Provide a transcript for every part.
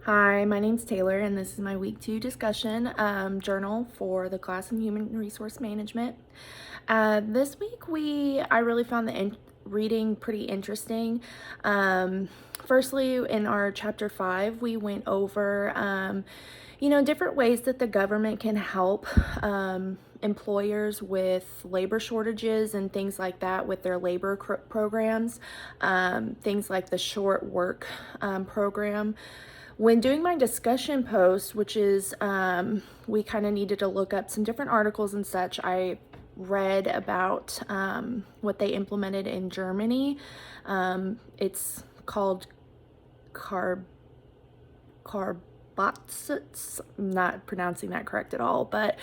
Hi, my name's Taylor, and this is my week 2 discussion journal for the class in Human Resource Management. This week, I really found the reading pretty interesting. Firstly, in our chapter 5, we went over, different ways that the government can help employers with labor shortages and things like that with their labor programs, things like the short work program. When doing my discussion post, which is we kind of needed to look up some different articles and such, I read about what they implemented in Germany. It's called Karbatsitz. I'm not pronouncing that correct at all, but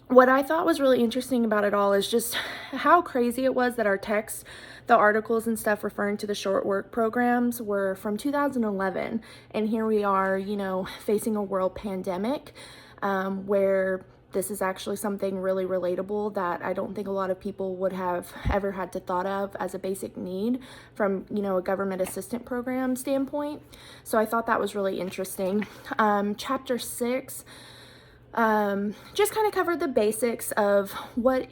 what I thought was really interesting about it all is just how crazy it was that our text, the articles and stuff referring to the short work programs were from 2011. And here we are, facing a world pandemic where this is actually something really relatable that I don't think a lot of people would have ever had to thought of as a basic need from, a government assistant program standpoint. So I thought that was really interesting. Chapter 6 just kind of covered the basics of what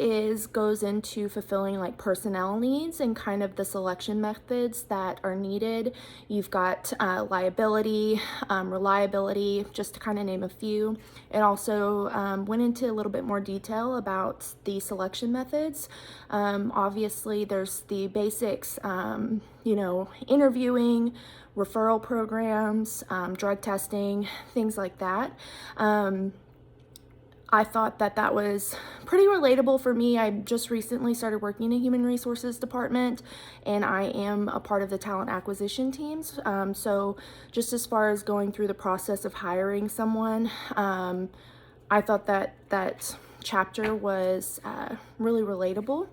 goes into fulfilling like personnel needs and kind of the selection methods that are needed. You've got liability, reliability, just to kind of name a few. It also went into a little bit more detail about the selection methods. Obviously, there's the basics, interviewing, referral programs, drug testing, things like that. I thought that was pretty relatable for me. I just recently started working in a human resources department, and I am a part of the talent acquisition teams. So just as far as going through the process of hiring someone, I thought that chapter was really relatable.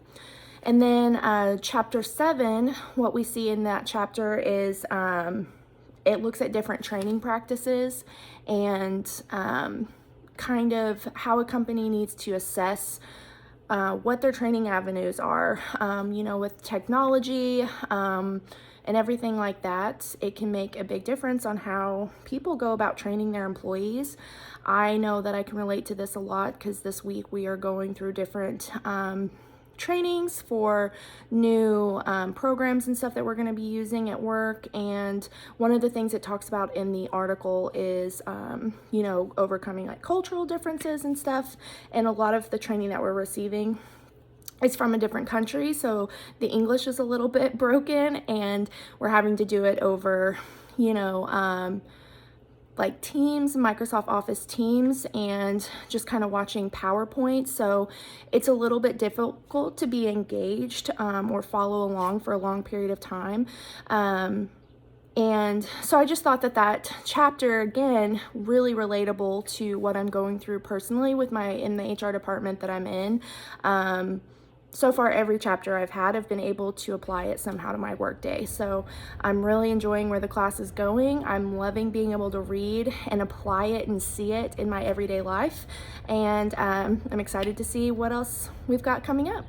And then chapter 7, what we see in that chapter is it looks at different training practices and kind of how a company needs to assess what their training avenues are. With technology and everything like that, it can make a big difference on how people go about training their employees. I know that I can relate to this a lot because this week we are going through different trainings for new programs and stuff that we're going to be using at work. And one of the things it talks about in the article is, overcoming like cultural differences and stuff. And a lot of the training that we're receiving is from a different country. So the English is a little bit broken and we're having to do it over, like Teams, Microsoft Office Teams, and just kind of watching PowerPoint. So it's a little bit difficult to be engaged or follow along for a long period of time. And so I just thought that chapter, again, really relatable to what I'm going through personally in the HR department that I'm in. So far, every chapter I've been able to apply it somehow to my workday. So I'm really enjoying where the class is going. I'm loving being able to read and apply it and see it in my everyday life. And I'm excited to see what else we've got coming up.